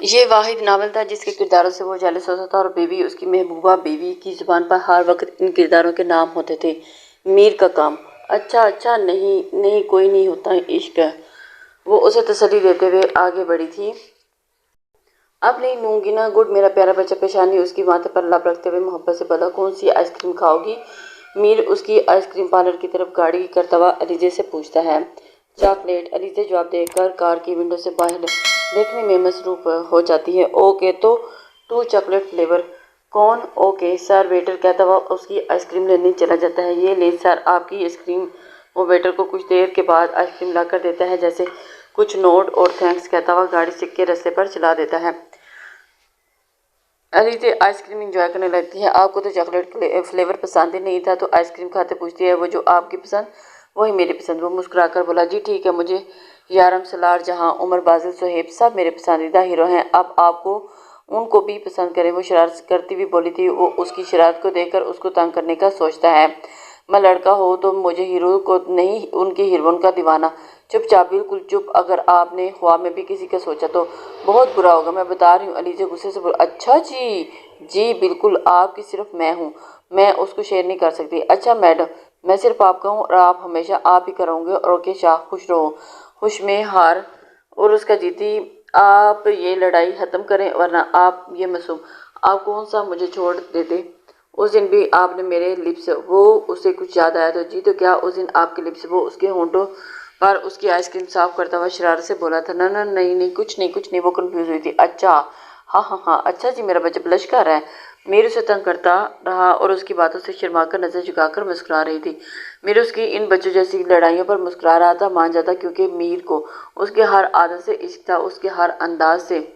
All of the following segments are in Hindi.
ये वाहिद नावल था जिसके किरदारों से वो जेलस होता था और बीवी उसकी महबूबा बीवी की ज़ुबान पर हर वक्त इन किरदारों के नाम होते थे। मीर का काम। अच्छा अच्छा, नहीं नहीं, कोई नहीं होता इश्क है। वो उसे तसल्ली देते हुए आगे बढ़ी थी। अब नहीं लूंगी ना गुड मेरा प्यारा बच्चा। पेशानी उसकी माथे पर लब रखते हुए मोहब्बत से बोला, कौन सी आइसक्रीम खाओगी? मीर उसकी आइसक्रीम पार्लर की तरफ गाड़ी करता हुआ अलीजे से पूछता है। चॉकलेट, अलीजे जवाब देकर कार की विंडो से बाहर देखने में मसरूफ हो जाती है। ओके तो 2 चॉकलेट फ्लेवर। कौन? ओके सर, वेटर कहता हुआ उसकी आइसक्रीम लेने चला जाता है। ये ले सर आपकी आइसक्रीम। वो वेटर को कुछ देर के बाद आइसक्रीम लाकर देता है, जैसे कुछ नोट और थैंक्स कहता हुआ गाड़ी सिक्के रस्ते पर चला देता है। अलीजे आइसक्रीम इंजॉय करने लगती है। आपको तो चॉकलेट फ्लेवर पसंद ही नहीं था तो आइसक्रीम खाते पूछती है, वो जो आपकी पसंद वही मेरी पसंद। वो मुस्कुराकर बोला, जी ठीक है, मुझे यारम सलार जहां उमर बाजिल सुहेब सब मेरे पसंदीदा हीरो हैं। अब आपको उनको भी पसंद करें। वो शरारत करती हुई बोली थी। वो उसकी शरारत को देखकर उसको तंग करने का सोचता है। मैं लड़का हो तो मुझे हीरो को नहीं, उनकी हीरोइन का दीवाना। चुपचाप, बिल्कुल चुप। अगर आपने ख्वाब में भी किसी का सोचा तो बहुत बुरा होगा, मैं बता रही हूँ। अलीजे गुस्से से बोला, अच्छा जी, जी बिल्कुल, आपकी सिर्फ मैं हूँ, मैं उसको शेयर नहीं कर सकती। अच्छा मैडम, मैं सिर्फ आपका हूँ और आप हमेशा आप ही करोगे। और ओके शाह, खुश रहो। खुश में हार और उसका जीती। आप ये लड़ाई ख़त्म करें वरना आप ये मासूम, आप कौन सा मुझे छोड़ देते। उस दिन भी आपने मेरे लिप्स, वो उसे कुछ याद आया तो जी, तो क्या उस दिन आपके लिप्स, वो उसके होंठों पर उसकी आइसक्रीम साफ करता हुआ शरारत से बोला था। ना ना, नहीं नहीं, कुछ नहीं कुछ नहीं। वो कंफ्यूज हुई थी। अच्छा, हाँ हाँ हाँ, अच्छा जी, मेरा बच्चा ब्लश कर रहा है। मीर उसे तंग करता रहा और उसकी बातों से शर्माकर नजर झुकाकर मुस्कुरा रही थी। मीर उसकी इन बच्चों जैसी लड़ाइयों पर मुस्कुरा रहा था। मान जाता, क्योंकि मीर को उसके हर आदत से इश्क था, उसके हर अंदाज से।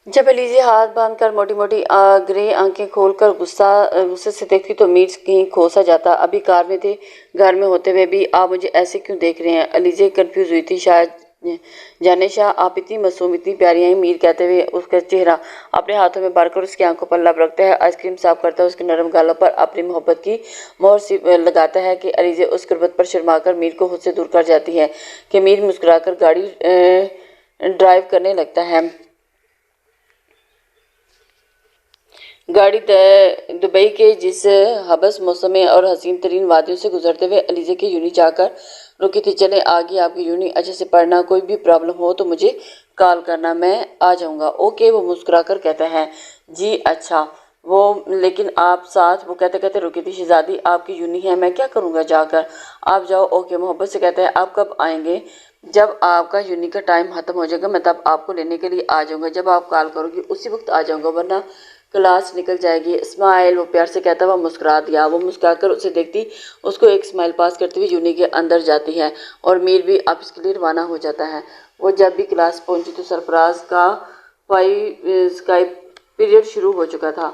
जब एलिज़ा हाथ बांधकर मोटी मोटी ग्रे आंखें खोलकर गुस्से से देखती तो मीर कहीं खो सा जाता। अभी कार में थे, घर में होते हुए भी आप मुझे ऐसे क्यों देख रहे हैं? एलिज़ा कंफ्यूज हुई थी। शायद जाने शाह, आप इतनी मासूम, इतनी प्यारी हैं। मीर कहते हुए उसका चेहरा अपने हाथों में भरकर उसकी आंखों पर लब रखता है। आइसक्रीम साफ करता है, उसके नरम गालों पर अपनी मोहब्बत की मोहर लगाता है कि एलिज़ा उस गुर्बत पर शर्माकर मीर को खुद से दूर कर जाती है कि मीर मुस्कुराकर गाड़ी ड्राइव करने लगता है। गाड़ी दुबई के जिस हबस मौसम में और हसीन तरीन वादियों से गुजरते हुए अलीजे की यूनि जाकर रुकी थी। चले आगे, आपकी यूनि अच्छे से पढ़ना, कोई भी प्रॉब्लम हो तो मुझे कॉल करना, मैं आ जाऊंगा। ओके, वो मुस्कुराकर कहता है, जी अच्छा। वो लेकिन आप साथ, वो कहते कहते रुकी थी। शहजादी, आपकी यूनि है, मैं क्या करूंगा जाकर, आप जाओ। ओके, मोहब्बत से कहता है, आप कब आएंगे? जब आपका यूनि का टाइम खत्म हो जाएगा मैं तब आपको लेने के लिए आ जाऊंगा। जब आप कॉल करोगी उसी वक्त आ जाऊंगा, वरना क्लास निकल जाएगी। स्माइल, वो प्यार से कहता हुआ मुस्कुरा दिया। वो मुस्कुराकर उसे देखती, उसको एक स्माइल पास करते हुए यूनि के अंदर जाती है और मीर भी अब इसके लिए रवाना हो जाता है। वो जब भी क्लास पहुंची तो सरफराज का स्काई पीरियड शुरू हो चुका था।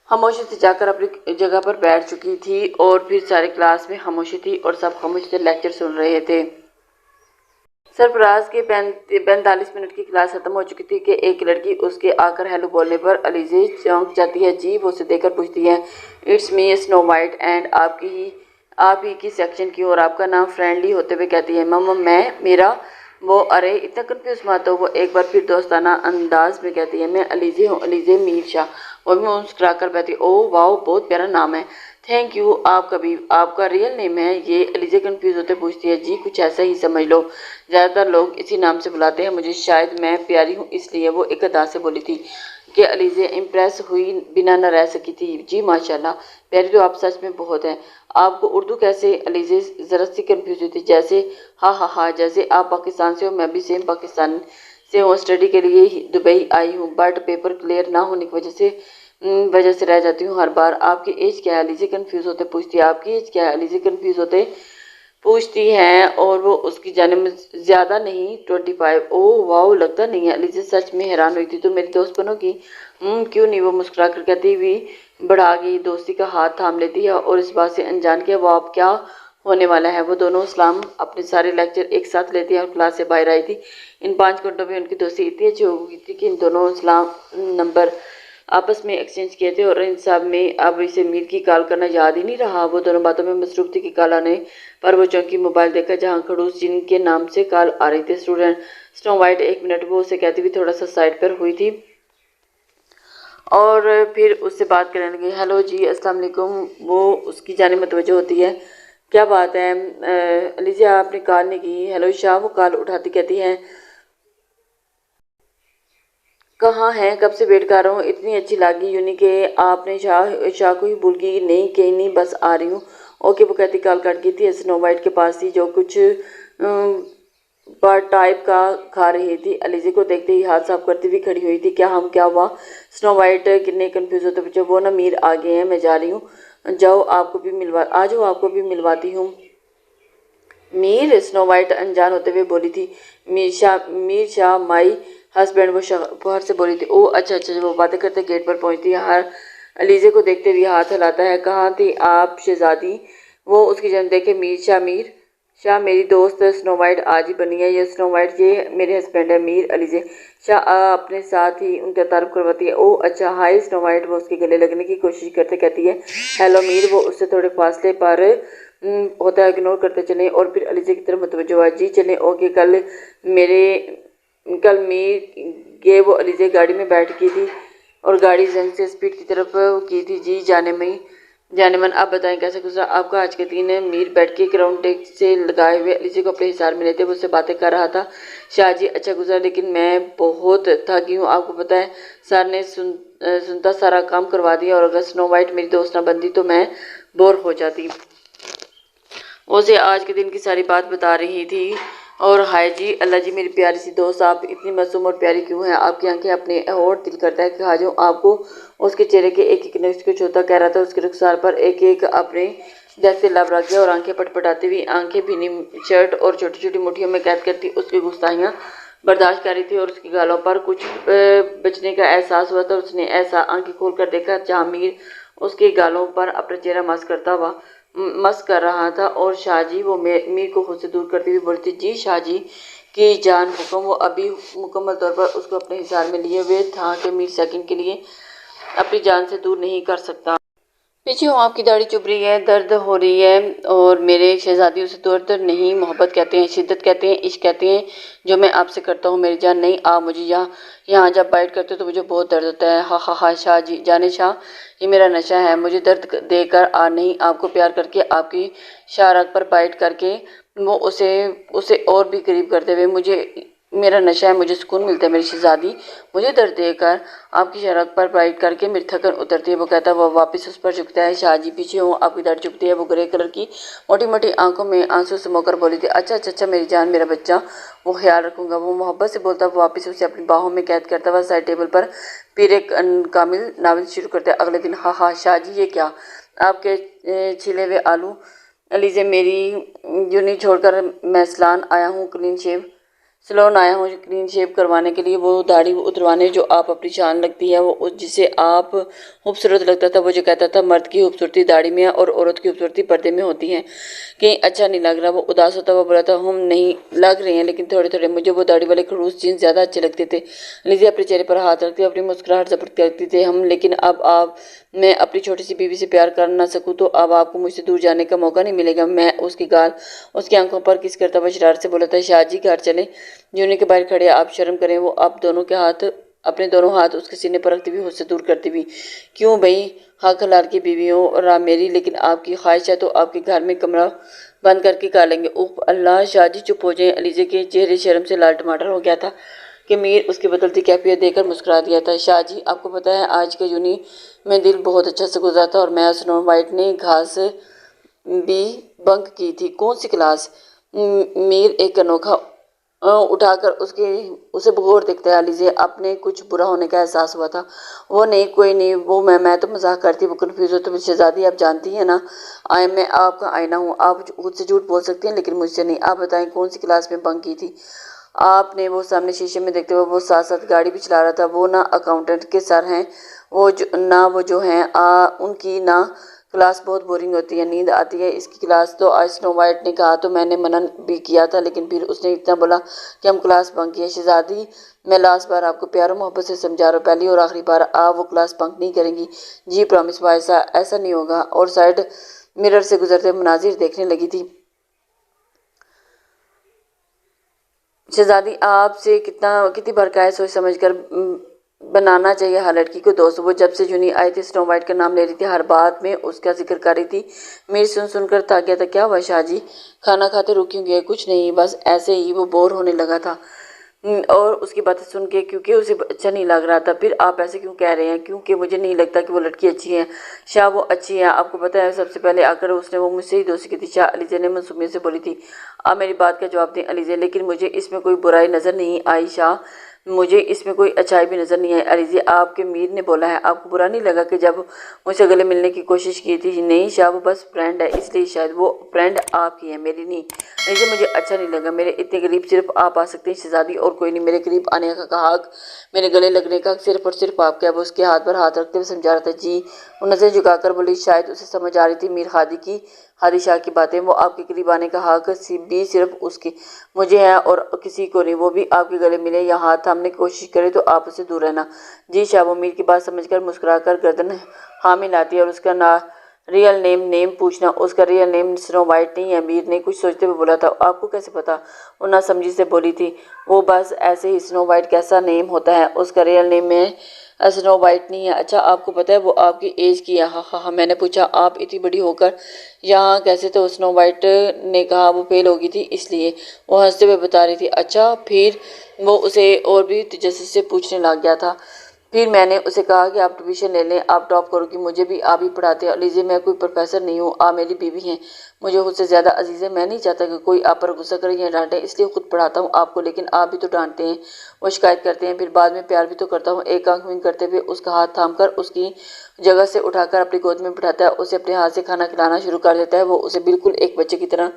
खामोशी से जाकर अपनी जगह पर बैठ चुकी थी और फिर सारे क्लास में खामोशी थी और सब खामोशी से लेक्चर सुन रहे थे। सरफराज के 45 मिनट की क्लास खत्म हो चुकी थी कि एक लड़की उसके आकर हेलो बोलने पर अलीजे चौंक जाती है। जी, वो उसे देखकर पूछती है, it's me snow white, and आप ही की सेक्शन की और आपका नाम? फ्रेंडली होते हुए कहती है, मम्मा मैं मेरा वो, अरे इतना कंफ्यूज मत हो। वो एक बार फिर दोस्ताना अंदाज में कहती है, मैं अलीजे हूँ, अलीजे मीर शाह। वो भी मुस्कुरा कर बैठी, ओह वाह, बहुत प्यारा नाम है, थैंक यू। आपका रियल नेम है ये? एलिजे कंफ्यूज होते पूछती है। जी, कुछ ऐसा ही समझ लो, ज़्यादातर लोग इसी नाम से बुलाते हैं मुझे, शायद मैं प्यारी हूँ इसलिए। वो एक अदा से बोली थी कि एलिजे इम्प्रेस हुई बिना न रह सकी थी। जी माशाल्लाह, प्यारी तो आप सच में बहुत हैं। आपको उर्दू कैसे? एलिजे ज़रा सी कंफ्यूज हुई थी। जैसे हाँ हाँ हाँ, जैसे आप पाकिस्तान से हो, मैं भी सेम पाकिस्तान से हूँ, स्टडी के लिए ही दुबई आई हूँ, बट पेपर क्लियर ना होने की वजह से रह जाती हूँ हर बार। आपकी एज क्या है? एलिजे कंफ्यूज होते पूछती है। आपकी एज क्या है? एलिजे कंफ्यूज होते पूछती हैं और वो उसकी जाने में ज़्यादा नहीं, 25। ओह वाह, लगता नहीं है। एलिजे सच में हैरान हुई थी। तो मेरी दोस्त बनोगी? क्यों नहीं, वो मुस्कुरा कर कहती हुई बढ़ा गई, दोस्ती का हाथ थाम लेती है और इस बात से अनजान के वो आप क्या होने वाला है। वो दोनों इस्लाम अपने सारे लेक्चर एक साथ लेती हैं और क्लास से बाहर आई थी। इन 5 घंटों में उनकी दोस्ती इतनी अच्छी हो गई थी कि इन दोनों इस्लाम नंबर आपस में एक्सचेंज किए थे और इन सब में अब इसे मीर की कॉल करना याद ही नहीं रहा। वो दोनों बातों में मसरूफ थी कि कॉल आने पर वो चौंकी मोबाइल देखा जहाँ खड़ूस जिन के नाम से कॉल आ रही थी। स्टूडेंट स्नो वाइट 1 मिनट वो उसे कहती हुई थोड़ा सा साइड पर हुई थी और फिर उससे बात करने लगी। हेलो जी, अस्सलाम वालेकुम। वो उसकी जाने मतवज्जो होती है। क्या बात है अलीजा, आपने कॉल नहीं की? हेलो शाह, वो कॉल उठाती कहती है कहाँ हैं, कब से वेट कर रहा हूँ। इतनी अच्छी लगी यूनी के आपने शाह को ही भूल गई? नहीं कहीं नहीं, बस आ रही हूँ। ओके, वो कहती कॉल कट गई थी। स्नो वाइट के पास थी जो कुछ पर टाइप का खा रही थी। अलीजे को देखते ही हाथ साफ करती हुई खड़ी हुई थी। क्या हुआ? स्नो वाइट कितने कंफ्यूज होते पूछे। वो ना मीर आ गए हैं, मैं जा रही हूँ। जाओ आपको भी मिलवा आ जाओ, आपको भी मिलवाती हूँ। मीर? स्नो वाइट अनजान होते हुए बोली थी। मीर शाह माई हस्बैंड, वो बाहर से बोली थी। ओह अच्छा अच्छा। वो बातें करते गेट पर पहुंचती है। हर अलीजे को देखते हुए हाथ हिलाता है। कहाँ थी आप शहजादी? वो उसकी जन्म देखे। मीर शाह मेरी दोस्त स्नो वाइट आज ही बनी है। ये स्नो वाइट ये मेरे हस्बैंड है मीर। अलीजे शाह अपने साथ ही उनका तारुफ करवाती है। ओह अच्छा, हाय स्नो वाइट। वो उसके गले लगने की कोशिश करते कहती है हेलो मीर। वो उससे थोड़े फासले पर होता है, इग्नोर करते चले और फिर अलीजे की तरफ मुतवज्जो हुआ। जी चलें। ओके, कल मीर ये वो अलीजे गाड़ी में बैठ की थी और गाड़ी जंग से स्पीड की तरफ की थी। जी जाने मन। आप बताएं कैसे गुजरा आपका आज के दिन? मीर बैठ के क्राउन टेक से लगाए हुए अलीजे को अपने हिसार में लेते वो उससे बातें कर रहा था। शाहजी अच्छा गुजरा, लेकिन मैं बहुत थकी हूँ। आपको पता है सर ने सुनता सारा काम करवा दिया और अगर स्नो वाइट मेरी दोस्त ना बनती तो मैं बोर हो जाती। उसे आज के दिन की सारी बात बता रही थी और हाय जी अल्लाह जी, मेरी प्यारी सी दोस्त, आप इतनी मासूम और प्यारी क्यों हैं? आपकी आंखें अपने और दिल करता है कि खा जाऊँ आपको। उसके चेहरे के एक एक नक्श कुछ होता कह रहा था। उसके रुखसार पर एक एक अपने देखते लब रख गया और आंखें पटपटाती हुई, आंखें भीनी शर्ट और छोटी छोटी मुठियों में कैद करती उसकी गुस्ताहियाँ बर्दाश्त कर रही थी और उसकी गालों पर कुछ बचने का एहसास हुआ था। उसने ऐसा आंखें खोल कर देखा जहाँ मीर उसके गालों पर अपना चेहरा मस्क कर रहा था और शाहजी वो मीर को खुद से दूर करती हुई बोलती जी शाहजी की जान हुक्म। वो अभी मुकम्मल तौर पर उसको अपने हिसार में लिए हुए था कि मीर सेकंड के लिए अपनी जान से दूर नहीं कर सकता। पीछे हूँ, आपकी दाढ़ी चुभ रही है, दर्द हो रही है और मेरे शहजादी उसे दर्द नहीं मोहब्बत कहते हैं, शिद्दत कहते हैं, इश्क कहते हैं जो मैं आपसे करता हूँ मेरी जान। नहीं आप मुझे यहाँ जब बाइट करते हो तो मुझे बहुत दर्द होता है। हा हा हा शाह जी जाने शाह, ये मेरा नशा है। मुझे दर्द देकर नहीं, आपको प्यार करके, आपकी शाहरग पर बाइट करके, वो उसे और भी करीब करते हुए मुझे मेरा नशा है, मुझे सुकून मिलता है मेरी शहजादी। मुझे दर्द देकर आपकी शरक पर बाइट करके मेरी थकन उतरती है। वो कहता है, वो वापस उस पर झुकता है। शाहजी पीछे हूँ, आपकी दाढ़ी झुकती है। वो ग्रे कलर की मोटी मोटी आंखों में आंसू समोकर बोली थी अच्छा अच्छा अच्छा मेरी जान, मेरा बच्चा, वो ख्याल रखूंगा। वो मोहब्बत से बोलता वो वापस उसे अपनी बाहों में कैद करता हुआ साइड टेबल पर फिर एक कामिल नावल शुरू करता है। अगले दिन हा शाहजी ये क्या, आपके छिले हुए आलू? अलीजे मेरी यूनी छोड़कर मैं सलान आया हूँ सलोन आया हूँ क्लीन शेव करवाने के लिए, वो दाढ़ी उतरवाने जो आप अपनी शान लगती है, वो जिसे आप खूबसूरत लगता था। वो जो कहता था मर्द की खूबसूरती दाढ़ी में है और औरत की खूबसूरती पर्दे में होती है, कहीं अच्छा नहीं लग रहा। वो उदास होता हुआ बोला था हम नहीं लग रहे हैं लेकिन थोड़े थोड़े, मुझे वो दाढ़ी वाले खड़ूस जीन्स ज़्यादा अच्छे लगते थे। लिजी अपने चेहरे पर हाथ रखती अपनी मुस्कुराहट जबरदस्त करती थे हम, लेकिन अब आप मैं अपनी छोटी सी बीवी से प्यार कर ना सकूँ तो अब आपको मुझसे दूर जाने का मौका नहीं मिलेगा। मैं उसकी आंखों पर किस करता हुआ शरारत से बोला था शाहजी घर चले। यूनी के बाहर खड़े आप शर्म करें। वो आप दोनों के हाथ अपने दोनों हाथ उसके सीने पर रखती हुई उससे दूर करती हुई, क्यों भाई हक हलाल की बीवी हो और मेरी, लेकिन आपकी ख्वाहिश है तो आपके घर में कमरा बंद करके खा लेंगे। उफ अल्लाह, शाहजी चुप हो जाए। अलीजे के चेहरे शर्म से लाल टमाटर हो गया था कि मीर उसकी बदलती कैफियत देखकर मुस्कुरा दिया था। शाहजी आपको पता है आज के यूनी में दिन बहुत अच्छा से गुजरा था और मैं स्नो वाइट ने घास भी बंक की थी। कौन सी क्लास? मीर एक अनोखा उठाकर उसे भगोर देखता है। अलीजे अपने कुछ बुरा होने का एहसास हुआ था। वो नहीं कोई नहीं, वो मैं तो मजाक करती। वो कन्फ्यूज हो तो शहजादी आप जानती हैं ना मैं आपका आईना हूँ, आप खुद से झूठ बोल सकती हैं लेकिन मुझसे नहीं। आप बताएं कौन सी क्लास में बंक की थी आपने? वो सामने शीशे में देखते हुए वो साथ साथ गाड़ी भी चला रहा था। वो ना अकाउंटेंट के सर हैं, वो जो हैं उनकी ना क्लास बहुत बोरिंग होती है, नींद आती है इसकी क्लास। तो आज स्नो वाइट ने कहा तो मैंने मना भी किया था, लेकिन फिर उसने इतना बोला कि हम क्लास बंक किए। शहजादी, मैं लास्ट बार आपको प्यार और मोहब्बत से समझा रहा हूँ, पहली और आखिरी बार आप वो क्लास बंक नहीं करेंगी। जी प्रॉमिस वायसा, ऐसा नहीं होगा। और साइड मिरर से गुजरते मनाजिर देखने लगी थी। शहजादी, आपसे कितनी बार कहा है सोच समझ कर बनाना चाहिए हर लड़की को दोस्त। वो जब से जूनी आई थी स्नो वाइट का नाम ले रही थी, हर बात में उसका जिक्र कर रही थी। मेरी सुनकर थक गया था। क्या हुआ शाहजी, खाना खाते रुक क्यों गए? कुछ नहीं, बस ऐसे ही। वो बोर होने लगा था और उसकी बातें सुन के, क्योंकि उसे अच्छा नहीं लग रहा था। फिर आप ऐसे क्यों कह रहे हैं? क्योंकि मुझे नहीं लगता कि वो लड़की अच्छी है। शाह, वो अच्छी है, आपको पता है। सबसे पहले आकर उसने वो मुझसे ही दोस्ती की थी। शाह, अलीजे ने मासूमियत से बोली थी। आप मेरी बात का जवाब दें अलीजे। लेकिन मुझे इसमें कोई बुराई नज़र नहीं आई शाह, मुझे इसमें कोई अच्छाई भी नज़र नहीं आई। अलीजे, आपके मीर ने बोला है, आपको बुरा नहीं लगा कि जब मुझसे गले मिलने की कोशिश की थी? नहीं शाह, वो बस फ्रेंड है, इसलिए शायद। वो फ्रेंड आपकी है, मेरी नहीं। अलीजे, मुझे अच्छा नहीं लगा। मेरे इतने करीब सिर्फ आप आ सकते हैं शहजादी, और कोई नहीं। मेरे करीब आने का हक, मेरे गले लगने का सिर्फ और सिर्फ आपका है। वो उसके हाथ पर हाथ रखते हुए समझा रहा था। जी, वो नज़र झुकाकर बोली। शायद उसे समझ आ रही थी मीर हादी शाह की बातें। वो आपके करीब आने का हक भी सिर्फ उसकी मुझे है और किसी को नहीं। वो भी आपके गले मिले या हाथ थामने की कोशिश करे तो आप उससे दूर रहना। जी शाह। वो मीर की बात समझकर मुस्कुराकर गर्दन हामी लाती और उसका रियल नेम पूछना। उसका रियल नेम स्नो वाइट नहीं है, मीर ने कुछ सोचते हुए बोला था। आपको कैसे पता? वो नासमझी से बोली थी। वो बस ऐसे ही, स्नो वाइट कैसा नेम होता है? उसका रियल नेम में स्नो वाइट नहीं है। अच्छा, आपको पता है वो आपकी एज की है? हाँ हाँ हाँ। मैंने पूछा, आप इतनी बड़ी होकर यहाँ कैसे? तो स्नो वाइट ने कहा, वो फेल हो गई थी इसलिए। वो हंसते हुए बता रही थी। अच्छा। फिर वो उसे और भी तजस्सुस से पूछने लग गया था। फिर मैंने उसे कहा कि आप ट्यूशन ले लें, आप टॉप करोगी, मुझे भी आप ही पढ़ाते हैं। लीजिए, मैं कोई प्रोफेसर नहीं हूँ, आप मेरी बीवी हैं, मुझे खुद से ज़्यादा अजीज़ है। मैं नहीं चाहता कि कोई आप पर गुस्सा करे या डांटे, इसलिए खुद पढ़ाता हूँ आपको। लेकिन आप भी तो डांटते हैं, वो शिकायत करते हैं, फिर बाद में प्यार भी तो करता हूँ। एक आंख विंग करते हुए उसका हाथ थामकर उसकी जगह से उठाकर अपनी गोद में बिठाता है, उसे अपने हाथ से खाना खिलाना शुरू कर देता है। वो उसे बिल्कुल एक बच्चे की तरह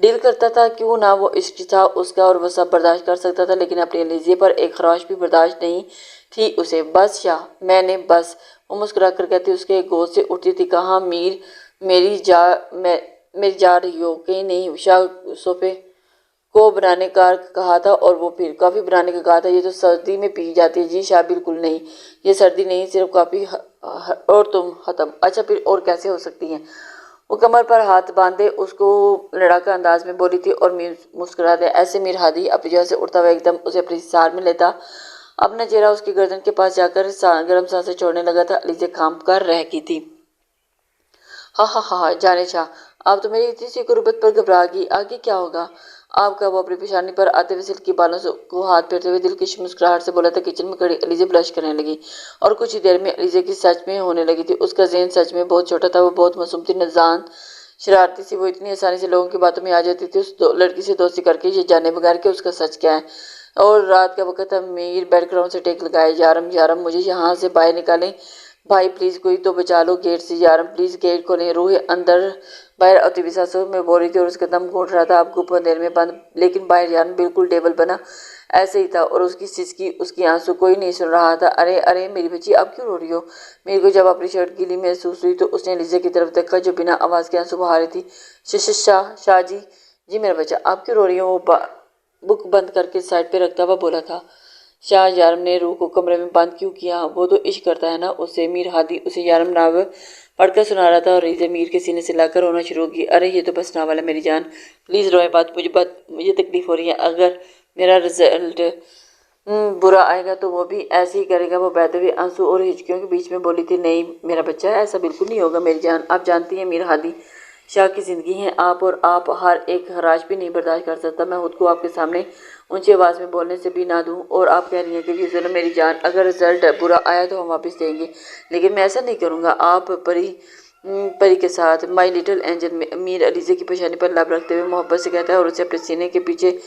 डील करता था। क्यों ना वो इश्क था उसका और वह सब बर्दाश्त कर सकता था, लेकिन अपने लीजिए पर एक खराश भी बर्दाश्त नहीं थी उसे। बस शाह, मैंने बस। वो मुस्कुरा कर कहती उसके गोद से उठती थी। कहाँ मीर, मेरी जा रही हो? कहीं नहीं। शाह, सोफे को बनाने का कहा था और वो फिर कॉफ़ी बनाने का कहा था। ये तो सर्दी में पी जाती है। जी शाह, बिल्कुल नहीं, ये सर्दी नहीं, सिर्फ कॉफ़ी। और तुम खत्म। अच्छा, फिर और कैसे हो सकती हैं? वो कमर पर हाथ बांधे उसको लड़ाका अंदाज में बोली थी और मीर मुस्कुरा दे। ऐसे मीर हादी अपनी जगह से उठता हुआ एकदम उसे अपनी सार में लेता, अपना चेहरा उसकी गर्दन के पास जाकर गर्म सांसें छोड़ने लगा था। अलीजे काम कर रह की थी। हाँ हाँ हाँ हाँ, जाने शाह, आप तो मेरी इतनी सी गुर्बत पर घबरा गई। आगे क्या होगा आपका? वो अपनी पेशानी पर आते हुए सिल्की बालों को हाथ फेरते हुए दिलकश मुस्कुराहट से बोला था। किचन में खड़ी अलीजे ब्लश करने लगी और कुछ ही देर में अलीजे की सच में होने लगी थी। उसका ज़हन सच में बहुत छोटा था। वो बहुत मासूम थी, नजान, शरारती सी। वो इतनी आसानी से लोगों की बातों में आ जाती थी। उस लड़की से दोस्ती करके ये जाने बगैर कि उसका सच क्या है। और रात का वक्त था। मीर बैकग्राउंड से टेक लगाए। यारम यारम, मुझे यहाँ से बाहर निकालें भाई प्लीज़, कोई तो बचा लो गेट से। यारम प्लीज़ गेट खोलें। रूह अंदर बाहर अति विसासों में बोल रही थी और उसका दम घुट रहा था। अब गुप अंधेर में बंद, लेकिन बाहर यारम बिल्कुल टेबल बना ऐसे ही था और उसकी सिसकी, उसकी आंसू कोई नहीं सुन रहा था। अरे अरे मेरी बच्ची, अब क्यों रो रही हो? मेरे को जब अपनी शर्ट गीली महसूस हुई तो उसने लीजे की तरफ देखा जो बिना आवाज़ के आंसू बहा रही थी। शाह जी, जी मेरा बच्चा, आप क्यों रो रही हो? वो बुक बंद करके साइड पे रखता हुआ बोला था। शाह, यारम ने रूह को कमरे में बंद क्यों किया? वो तो इश्क करता है ना उससे। मीर हादी उसे यारम नावल पढ़कर सुना रहा था और रीज़े मीर के सीने से लाकर रोना शुरू की। अरे ये तो बस नावल है मेरी जान, प्लीज़ रोए बात, मुझे तकलीफ़ हो रही है। अगर मेरा रिजल्ट बुरा आएगा तो वो भी ऐसे ही करेगा। वो बहते हुए आंसू और हिचकियों के बीच में बोली थी। नहीं मेरा बच्चा, ऐसा बिल्कुल नहीं होगा मेरी जान। आप जानती हैं मीर हादी शाह की ज़िंदगी है आप, और आप हर एक हराज भी नहीं बर्दाश्त कर सकता। मैं खुद को आपके सामने ऊंची आवाज़ में बोलने से भी ना दूं, और आप कह रही हैं कि ये मेरी जान, अगर रिजल्ट बुरा आया तो हम वापस देंगे, लेकिन मैं ऐसा नहीं करूँगा। आप परी के साथ my little angel. Mir Alizeh की पेशानी पर लब रखते हुए मोहब्बत से कहता है और उसे अपने सीने के पीछे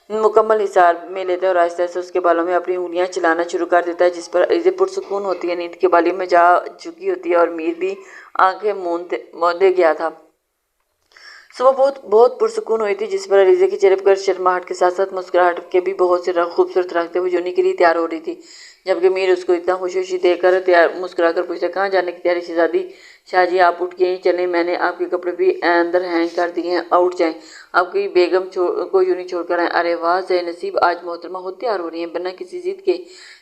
मुकम्मल हिसाब में लेता है और आहिस्ता आहिस्ता उसके बालों में अपनी उंगलियां चलाना शुरू कर देता है, जिस पर अलीजे पुरसुकून होती है, नींद के बालियों में जा चुकी होती है और मीर भी आंखें मूंदे गया था। सुबह बहुत बहुत पुरसुकून हुई थी, जिस पर अलीजे के चेहरे पर शर्माहट के साथ साथ मुस्कुराहट के भी बहुत से रंग खूबसूरत रंगते हुए जोनी के लिए तैयार हो रही थी। जबकि मीर उसको इतना खुशी देकर तैयार मुस्कुराकर पूछता, कहाँ जाने की तैयारी शहजादी? शाहजी आप उठ के चलें, मैंने आपके कपड़े भी अंदर हैंग कर दिए हैं, उठ जाएं, आपकी बेगम को यूं नहीं छोड़कर आए। अरे वाह ज़ेनसीब, आज मोहतरमा खुद तैयार हो रही हैं बिना किसी जिद के।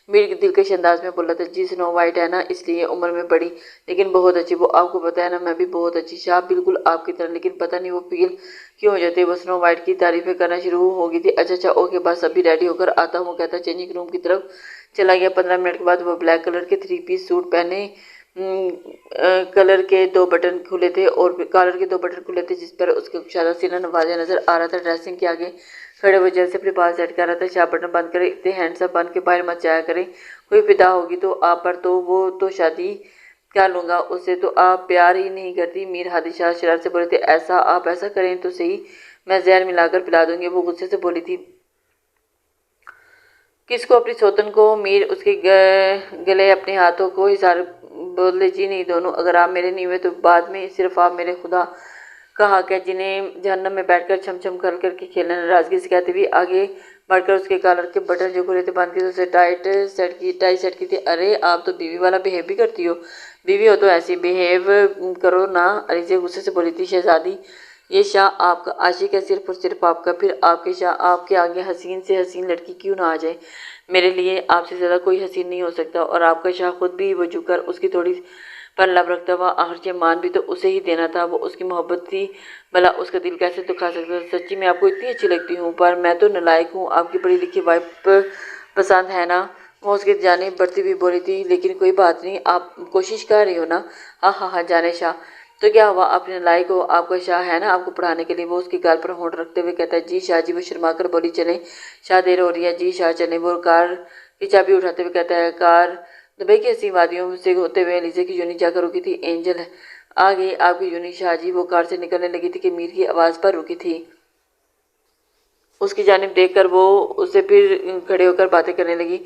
मीर दिलकश अंदाज में बोला था, जी स्नो वाइट है ना, इसलिए उम्र में बड़ी लेकिन बहुत अच्छी, वो आपको पता है ना, मैं भी बहुत अच्छी। शाह बिल्कुल आपकी तरह, लेकिन पता नहीं वो पिघल क्यों हो जाती है। वो स्नो वाइट की तारीफें करना शुरू हो गई थी। अच्छा ओके बस अभी रेडी होकर आता हूँ, कहता चेंजिंग रूम की तरफ चला गया। 15 मिनट के बाद वो ब्लैक कलर के 3 पीस सूट पहने, कलर के 2 बटन खुले थे और कॉलर के 2 बटन खुले थे, जिस पर उसका कुशादा सीना नवाजा नजर आ रहा था। ड्रेसिंग के आगे खड़े हुए जल्द से अपने बाल सेट कर रहा था। शाह बटन बंद करे, इतने हैंडसम बन के बाहर मत जाया करें, कोई फिदा होगी तो आप पर, तो वो तो शादी क्या लूँगा उससे, तो आप प्यार ही नहीं करती। मीर हादी शाह शरारत से बोले थे, ऐसा आप ऐसा करें तो सही, मैं जहर मिलाकर पिला दूंगी। वो गुस्से से बोली थी, किसको, अपनी सौतन को। मीर उसके गले अपने हाथों को इशारे बोले, जी नहीं दोनों, अगर आप मेरे नहीं हुए तो बाद में सिर्फ आप मेरे खुदा का हक है जिन्हें जहन्नम में बैठकर छम छम कर करके खेलना। नाराजगी से कहते हुए आगे बढ़कर उसके कॉलर के बटन जो खुले थे बंद किए, उसे टाई सेट की थी। अरे आप तो बीवी वाला बिहेव भी करती हो, बीवी हो तो ऐसी बिहेव करो ना। अलीज़ा गुस्से से बोली थी, शहजादी ये शाह आपका आशिक है, सिर्फ और सिर्फ आपका, फिर आपके शाह आपके आगे हसीन से हसीन लड़की क्यों ना आ जाए। मेरे लिए आपसे ज़्यादा कोई हसीन नहीं हो सकता, और आपका शाह खुद भी वजू कर उसकी थोड़ी पर लब रखता हुआ, आखिर ये मान भी तो उसे ही देना था, वो उसकी मोहब्बत थी, भला उसका दिल कैसे दुखा सकता था। सच्ची मैं आपको इतनी अच्छी लगती हूँ, पर मैं तो नालायक हूँ, आपकी पढ़ी लिखी वाइफ पसंद है ना। वो उसकी जानिब बढ़ती हुई बोली थी, लेकिन कोई बात नहीं, आप कोशिश कर रही हो ना। हाँ जाने शाह, तो क्या हुआ, आपने लायक हो, आपका शाह है ना आपको पढ़ाने के लिए। वो उसकी गाल पर होंठ रखते हुए कहता है, जी शाह जी। वो शर्मा कर बोली, चलें शाह, देर हो रही है। जी शाह चलें। वो कार की चाबी उठाते हुए कहता है, कार दुबई की हसीन वादियों से होते हुए एलिज़ा की यूनिट जाकर रुकी थी। एंजल आ गई आपकी यूनिट शाह जी। वो कार से निकलने लगी थी कि मीर की आवाज़ पर रुकी थी। उसकी जानिब देखकर वो उससे फिर खड़े होकर बातें करने लगी।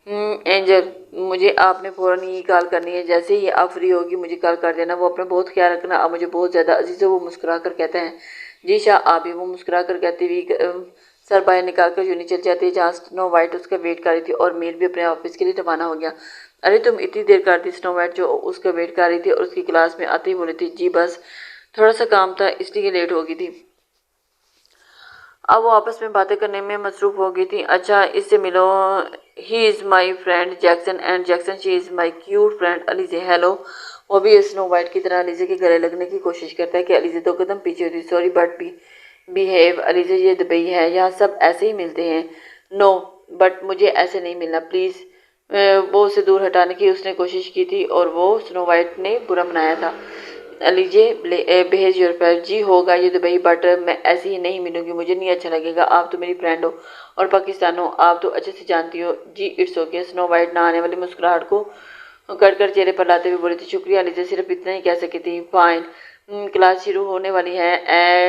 एंजल, मुझे आपने फ़ौरन ही कॉल करनी है, जैसे ही आप फ्री होगी मुझे कॉल कर देना। वो अपना बहुत ख्याल रखना, आप मुझे बहुत ज़्यादा अजीज़ हो। वो मुस्कुरा कर कहते हैं, जी शाह आप भी। वो मुस्कुरा कर कहती हुई सर बाहर निकाल कर यूनी चल जाती है, जहाँ स्नो वाइट उसका वेट कर रही थी, और मीर भी अपने ऑफिस के लिए रवाना हो गया। अरे तुम इतनी देर कर दी। स्नो वाइट जो उसका वेट कर रही थी और उसकी क्लास में आते ही बोली थी, जी बस थोड़ा सा काम था इसलिए लेट हो गई थी। अब वो आपस में बातें करने में मसरूफ़ हो गई थी। अच्छा इससे मिलो, he is my friend Jackson, and Jackson she is my cute friend Aliza. Hello. वो भी स्नो वाइट की तरह अलीज़ा के गले लगने की कोशिश करता है कि अलीज़ा 2 कदम पीछे होती। सॉरी बट बिहेव अलीज़ा, ये दुबई है, यहाँ सब ऐसे ही मिलते हैं। नो बट मुझे ऐसे नहीं मिलना प्लीज़। वो उसे दूर हटाने की उसने कोशिश की थी और वो स्नो वाइट ने बुरा मनाया था। लीजिए बेहेज योर पेट। जी होगा ये दुबई, बट मैं ऐसे ही नहीं मिलूंगी, मुझे नहीं अच्छा लगेगा। आप तो मेरी फ्रेंड हो और पाकिस्तान हो, आप तो अच्छे से जानती हो। जी इट्स ओके। स्नो वाइट ना आने वाली मुस्कुराहट को कर चेहरे पर लाते हुए बोली थी, शुक्रिया लीजिए, सिर्फ इतना ही कह सकी थी। फाइन, क्लास शुरू होने वाली है,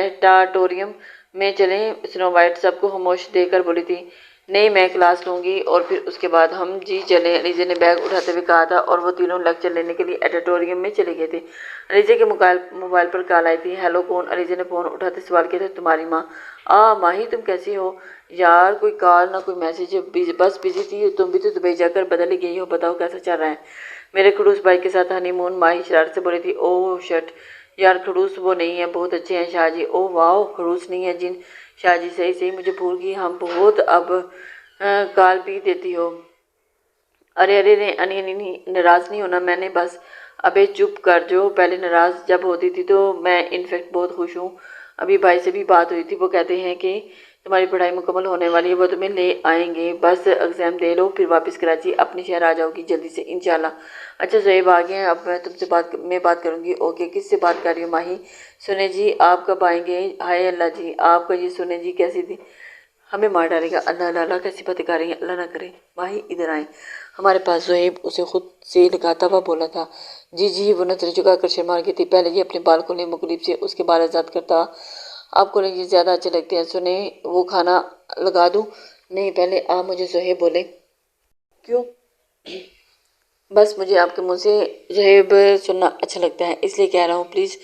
एटाटोरियम में चलें। स्नो वाइट सबको खामोश देकर बोली थी, नहीं मैं क्लास लूँगी और फिर उसके बाद हम जी चले। अलीज़ा ने बैग उठाते हुए कहा था और वो तीनों लेक्चर लेने के लिए एडिटोरियम में चले गए थे। अलीज़ा के मोबाइल पर कॉल आई थी। हेलो कौन? अलीज़ा ने फ़ोन उठाते सवाल किया था, तुम्हारी माँ। माही तुम कैसी हो यार, कोई कॉल ना कोई मैसेज, बस बिजी थी। तुम भी तो दुबई जाकर बदल ही गई हो, बताओ कैसा चल रहा है मेरे खड़ूस भाई के साथ हनीमून। माही शरारत से बोली थी, ओह शट यार, खड़ूस वो नहीं है, बहुत अच्छे हैं शाहजी। ओह वाह, खड़ूस नहीं है जिन शाहजी, सही सही मुझे भूल गई, हम बहुत अब कॉल भी देती हो। अरे अरे रे अनी नाराज़ नहीं होना, मैंने बस अबे चुप कर, जो पहले नाराज़ जब होती थी तो मैं इनफेक्ट बहुत खुश हूँ। अभी भाई से भी बात हुई थी, वो कहते हैं कि तुम्हारी पढ़ाई मुकम्मल होने वाली है, वो तुम्हें ले आएंगे, बस एग्ज़ाम दे लो फिर वापस कराची अपने शहर आ जाओगी जल्दी से इंशाल्लाह। अच्छा ज़ोएब आ गए हैं, अब मैं तुमसे बात करूँगी। ओके किससे बात कर रही हो माही? सुने जी आप कब आएंगे? हाय अल्लाह जी, आपका ये सुने जी कैसी थी, हमें मार डालेगा। अल्लाह अल्लाह कैसी बातें कर रही हैं, अल्लाह ना करे। माही इधर आए हमारे पास। ज़ोएब उसे खुद से लगाता हुआ बोला था। जी वो नजर झुका कर शर्मा गई थी। पहले ये अपने बाल खोलने मुकलीफ से उसके बाल आज़ाद करता, आपको ये ज़्यादा अच्छे लगते हैं। सुने वो खाना लगा दूँ? नहीं पहले आप मुझे ज़ोएब बोले। क्यों? बस मुझे आपके मुंह से ज़ोएब सुनना अच्छा लगता है इसलिए कह रहा हूँ, प्लीज़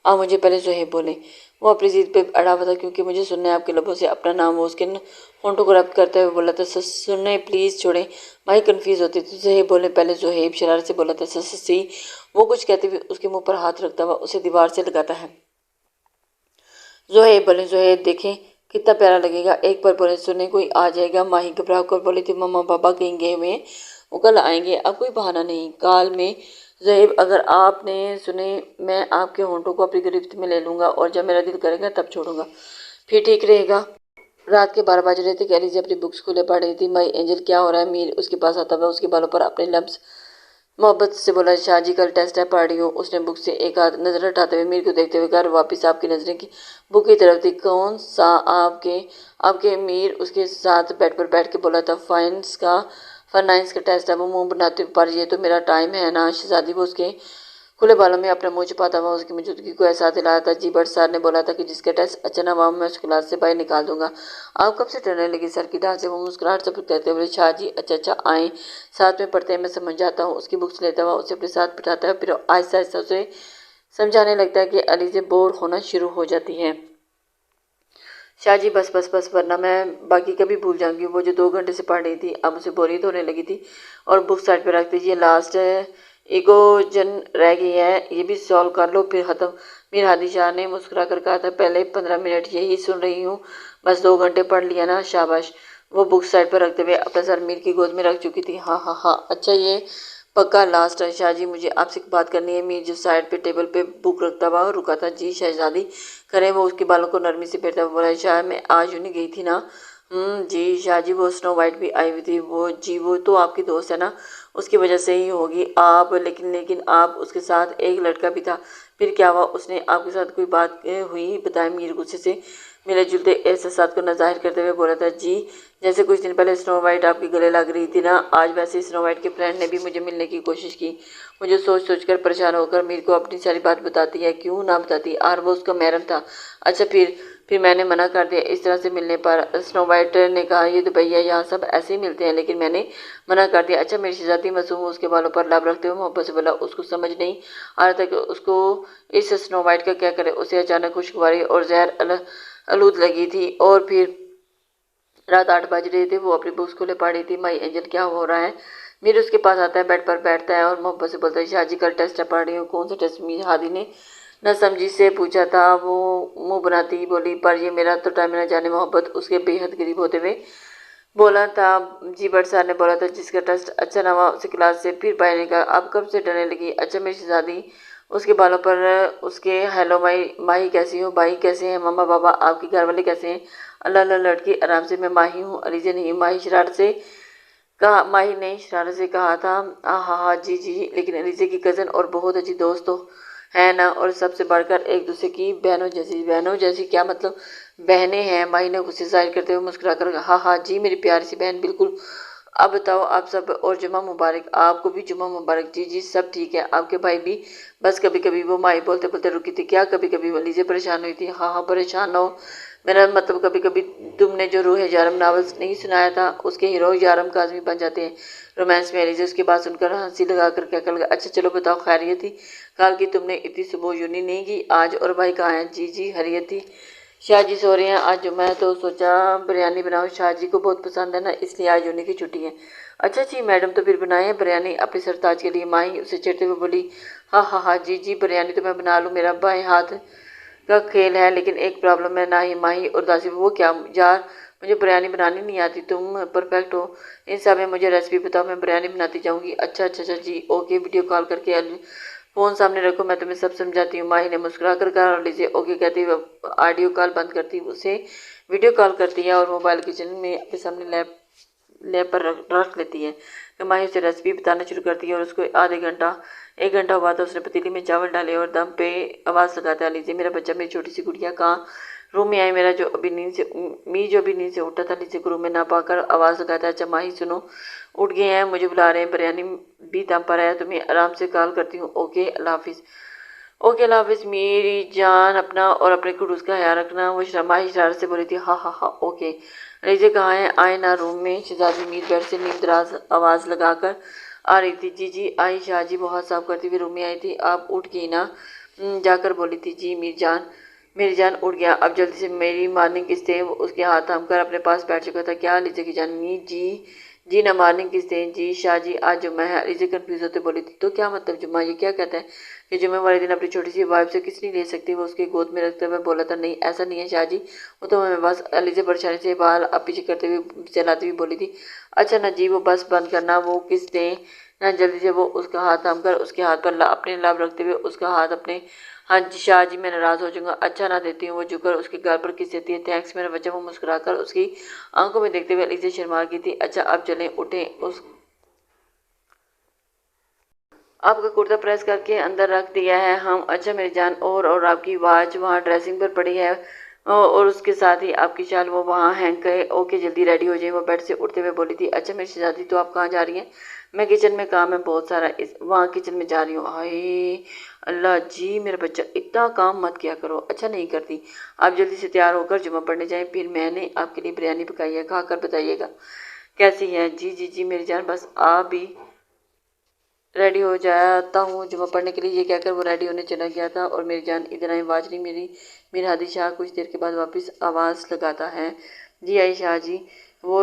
आप मुझे पहले ज़ोएब बोले। वो अपनी ज़िद पे अड़ा हुआ था, क्योंकि मुझे सुनना है आपके लबों से अपना नाम। वो उसके होंठों को रब्त करते हुए बोला था, सुनने प्लीज़ छोड़ें। माही कन्फ्यूज़ होती थी। ज़ोएब बोले पहले ज़ोएब, शरारत से बोला था। ससी वो कुछ कहते हुए उसके मुंह पर हाथ रखता हुआ उसे दीवार से लगाता है। जोहेब बोले, जोहेब देखें कितना प्यारा लगेगा। एक पर बोले, सुने कोई आ जाएगा। माही घबरा कर बोली थी, मम्मा पापा कहीं गए हुए हैं, वो कल आएंगे, अब कोई बहाना नहीं। काल में जोहेब, अगर आपने सुने, मैं आपके होंठों को अपनी गिरफ्त में ले लूंगा और जब मेरा दिल करेगा तब छोड़ूंगा, फिर ठीक रहेगा। रात के 12 बज रहे थे। कैली अपनी बुक्स खुले पढ़ रही थी। माई एंजल क्या हो रहा है? मीर उसके पास आता हुआ उसके बालों पर अपने लम्स मोहब्बत से बोला, शाहजी कल टेस्ट है, पढ़ रही हूँ। उसने बुक से एक हाथ नजर हटाते हुए मीर को देखते हुए घर वापस आपकी नजरें की बुक की तरफ थी। कौन सा? आपके आपके मीर उसके साथ बेड पर बैठ के बोला था, फाइनेंस का टेस्ट है। वो मुंह बनाते हुए, पर ये तो मेरा टाइम है ना शहजादी। वो उसके खुले बालों में अपना मुंह छुपाता हुआ उसकी मौजूदगी को एहसास दिलाया था। जी बट सर ने बोला था कि जिसका टेस्ट अच्छा ना हुआ मैं उस क्लास से बाहर निकाल दूंगा। आप कब से डरने लगी? सर की डांट से वो मुस्कुराहट से कहते हुए, शाह जी अच्छा आए, साथ में पढ़ते हैं, मैं समझ जाता हूँ। उसकी बुक्स लेता हुआ उसे अपने साथ बिठाता है, फिर आहिस्ता आहिस्ता उसे समझाने लगता है कि अली से बोर होना शुरू हो जाती है। शाह जी बस बस बस, वरना मैं बाकी कभी भूल जाऊंगी। वो जो 2 घंटे से पढ़ रही थी अब उसे बोरियत होने लगी थी और बुक साइड पे रख दीजिए। लास्ट इगोजन रह गई है, ये भी सॉल्व कर लो फिर ख़त्म। मीर हादी शाह ने मुस्कुरा कर कहा था, पहले 15 मिनट यही सुन रही हूँ, बस 2 घंटे पढ़ लिया ना, शाबाश। वो बुक साइड पर रखते हुए अपना सर मीर की गोद में रख चुकी थी। हाँ हाँ हाँ, अच्छा ये पक्का लास्ट है। शाहजी मुझे आपसे एक बात करनी है। मीर जो साइड पे टेबल पे बुक रखता हुआ रुका था। जी शहजादी करें। वो उसके बालों को नरमी से फेरता हुआ बोला, शाह मैं आज यूँ नहीं गई थी ना? जी शाहजी, वो स्नो वाइट भी आई हुई थी। वो जी वो तो आपकी दोस्त है ना, उसकी वजह से ही होगी आप, लेकिन आप उसके साथ एक लड़का भी था, फिर क्या हुआ? उसने आपके साथ कोई बात हुई? बताया। मीर गुस्से से मिले जुलते एहसास को न जाहिर करते हुए बोला था, जी जैसे कुछ दिन पहले स्नो वाइट आपके गले लग रही थी ना, आज वैसे ही स्नो वाइट के फ्रेंड ने भी मुझे मिलने की कोशिश की। मुझे सोच सोच कर परेशान होकर मीर को अपनी सारी बात बताती है। क्यों ना बताती? और वो उसका महरम था। अच्छा फिर मैंने मना कर दिया इस तरह से मिलने पर। स्नो वाइट ने कहा, ये तो भैया यहाँ सब ऐसे ही मिलते हैं, लेकिन मैंने मना कर दिया। अच्छा मेरी शहजादी मासूम उसके बालों पर लाभ रखते हुए मोहब्बत से बोला, उसको समझ नहीं आ रहा था कि उसको इस स्नो वाइट का क्या करे। उसे अचानक खुशगवारी और जहर आलूद लगी थी। और फिर रात 8 बज रहे थे। वो अपनी बुक्स खुले पढ़ रही थी। माई एंजल क्या हो रहा है? मीर उसके पास आता है, बेड पर बैठता है और मोहब्बत से बोलता है, शाहजी कल टेस्ट पढ़ रही हूँ। कौन सा टेस्ट? मीर हादी ने न समझी से पूछा था। वो मुंह बनाती ही बोली, पर ये मेरा तो टाइम न जाने। मोहब्बत उसके बेहद करीब होते हुए बोला था। जी बट सर ने बोला था जिसका टेस्ट अच्छा ना हुआ उसे क्लास से फिर बाहर निकाल। अब कब से डरने लगी? अच्छा मेरी शहजादी उसके बालों पर उसके, हेलो माही कैसी हो? भाई कैसे हैं? मम्मा पापा आपके घर वाले कैसे हैं? अल्लाह अल्लाह लड़की आराम से। मैं माही हूँ, अलीजे नहीं। माही ने शरारत से कहा था। हाँ हाँ जी जी, लेकिन अलीजे की कज़न और बहुत अच्छी दोस्त तो है ना, और सबसे बढ़कर एक दूसरे की बहनों जैसी। बहनों जैसी क्या मतलब? बहनें हैं। माही ने गुस्से जाहिर करते हुए मुस्कुरा कर, हाँ हाँ जी मेरी प्यारी सी बहन, बिल्कुल। अब बताओ आप सब, और जुम्मा मुबारक। आपको भी जुम्मा मुबारक। जी जी सब ठीक है, आपके भाई भी? बस कभी कभी। वो माही बोलते बोलते रुकी थी। क्या कभी कभी? अलीजे परेशान हुई थी। हाँ हाँ परेशान ना हो, मेरा मतलब कभी कभी तुमने जो रूह यारम नावल नहीं सुनाया था, उसके हीरो यारम काजमी बन जाते हैं रोमांस में। एलिजे उसकी बात सुनकर हंसी लगा कर क्या कर लगा, अच्छा चलो बताओ खैरियत थी? कल की तुमने इतनी सुबह यूनी नहीं की आज, और भाई कहाँ हैं? जी जी हरियत थी। शाह जी सो रहे हैं आज। मैं तो सोचा बिरयानी बनाऊँ, शाह जी को बहुत पसंद है ना, इसलिए आज यूनी की छुट्टी है। अच्छा जी मैडम, तो फिर बनाए बिरयानी अपने सरताज के लिए। माही उसे चिढ़ते हुए बोली, हाँ हाँ हाँ जी जी बिरयानी तो मैं बना लूँ, मेरा बाएं हाथ का खेल है, लेकिन एक प्रॉब्लम है ना ही। माही और दासी, वो क्या? यार मुझे बिरयानी बनानी नहीं आती, तुम परफेक्ट हो इन सब में, मुझे रेसिपी बताओ, मैं बिरयानी बनाती जाऊंगी। अच्छा जी ओके, वीडियो कॉल करके फ़ोन सामने रखो, मैं तुम्हें सब समझाती हूँ। माही ने मुस्कुरा कर कहा और लीजिए ओके कहती हुए ऑडियो कॉल बंद करती उसे वीडियो कॉल करती है और मोबाइल किचन में अपने सामने लैब पर रख लेती है। तो माही उसे रेसिपी बताना शुरू करती है और उसको एक घंटा हुआ तो उसने पतीली में चावल डाले और दम पे आवाज़ लगाता है, लीजिए मेरा बच्चा, मेरी छोटी सी गुड़िया कहाँ? रूम में आई। मेरा जो अभी नींद से उठा था, लीजिए रूम में ना पाकर आवाज़ लगाता है, अच्छा माही सुनो, उठ गए हैं, मुझे बुला रहे हैं, बिरयानी भी दम पर है, तुम्हें आराम से कॉल करती हूँ। ओके अल्लाह हाफिज़। ओके अल्लाह हाफिज़ मेरी जान, अपना और अपने खुद का ख्याल रखना। वो माही शरारत से बोली थी। हाँ हाँ हाँ ओके। लीजिए कहाँ है? आए ना रूम में। शहजादी मीर बेड से नींद दराज आवाज़ लगाकर आ रही थी। जी जी आई। शाहजी बहुत साफ करती हुई रूम में आई थी। आप उठ गई ना? जाकर बोली थी। जी मेरी जान उठ गया, अब जल्दी से मेरी मॉर्निंग किस थे। उसके हाथ थाम कर अपने पास बैठ चुका था। क्या लीजिए की जान? जी ना मॉर्निंग किस दिन? जी शाह जी आज जुम्मा है। अलीजा कंफ्यूज होते बोली थी। तो क्या मतलब जुम्मा, ये क्या कहता है कि जुम्मे वाले दिन अपनी छोटी सी वाइफ से किस नहीं ले सकती? वो उसकी गोद में रखते हुए बोला था। नहीं ऐसा नहीं है शाह जी, वो तो हमें बस। अलीजा परेशानी से बाल अब पीछे करते हुए चलाती हुई बोली थी। अच्छा ना जी, वो बस बंद करना, वो किस दे ना जल्दी से। वो उसका हाथ थाम कर उसके हाथ पर अपने लाभ रखते हुए उसका हाथ अपने। हाँ जी शाह जी, मैं नाराज़ हो जाऊंगा। अच्छा ना देती हूँ। वो झुककर उसके गाल पर किस देती है। थैंक्स मेरा बच्चा। वो मुस्कुराकर उसकी आंखों में देखते हुए अलीजा शर्मा की थी। अच्छा अब चलें, उठें। उस आपका कुर्ता प्रेस करके अंदर रख दिया है हम। अच्छा मेरी जान, और आपकी वॉच वहाँ ड्रेसिंग पर पड़ी है, और उसके साथ ही आपकी शाल वो वहाँ हैंग करे। ओके जल्दी रेडी हो जाए। वो बेड से उठते हुए बोली थी। अच्छा मेरी शहजादी, तो आप कहाँ जा रही हैं? मैं किचन में, काम है बहुत सारा, इस वहाँ किचन में जा रही हूँ। हाय अल्लाह जी, मेरा बच्चा इतना काम मत किया करो। अच्छा नहीं करती। आप जल्दी से तैयार होकर जुम्मा पढ़ने जाएं। फिर मैंने आपके लिए बिरयानी पकाई है, खा कर बताइएगा कैसी है। जी जी जी मेरी जान, बस आप भी रेडी हो जाता हूँ जुम्मा पढ़ने के लिए। ये कहकर वो रेडी होने चला गया था। और मेरी जान इधर आई। आवाज़ नहीं मेरी। मेरा हादी शाह कुछ देर के बाद वापस आवाज़ लगाता है। जी आई शाह जी। वो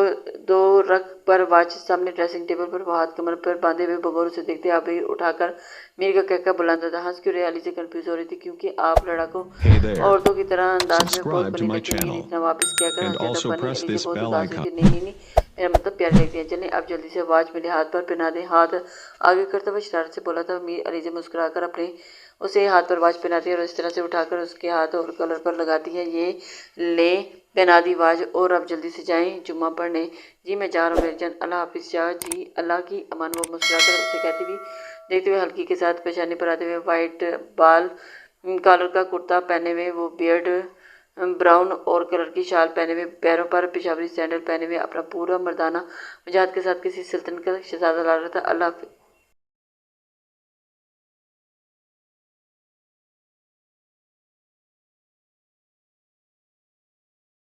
दो रख पर वाच सामने ड्रेसिंग टेबल पर, वो हाथ कमर पर बांधे हुए बगौर उसे देखते आप ही उठाकर मीर का कहकर बुलाता था। हंस क्यों रही? अली से कंफ्यूज हो रही थी क्योंकि आप लड़कों Hey there, औरतों की तरह अंदाज में बहुत subscribe to बनी my लगती नहीं। channel इतना वापस क्या कर and हंस जाता also funny. press ELISA this बहुत bell उदास हुई icon. थी। नहीं नहीं नहीं, मेरा मतलब प्यारी लगती है। चलें अब जल्दी से आवाज़ मेरे हाथ पर पहना दें। हाथ आगे करते हुए शरारत से बोला था मीर। अलीजा मुस्कुराकर अपने उसे हाथ पर वाच पहनाती है और इस तरह से उठाकर उसके हाथ और कलर पर लगाती है। ये ले पहना दी वाज, और अब जल्दी से जाएं जुम्मा पढ़ने। जी मैं जा रहा हूँ मेरी जान। अल्लाह हाफिज़ शाह जी, अल्लाह की अमान। वो मुस्कुराकर उसे कहती हुई देखते हुए हल्की के साथ पेशानी पर आते हुए वाइट बाल कॉलर का कुर्ता पहने हुए, वो बियर्ड ब्राउन और कलर की शाल पहने हुए, पैरों पर पेशावरी सैंडल पहने हुए, अपना पूरा मर्दाना वजाहत के साथ किसी सल्तनत का शहजादा ला रहा था। अल्लाह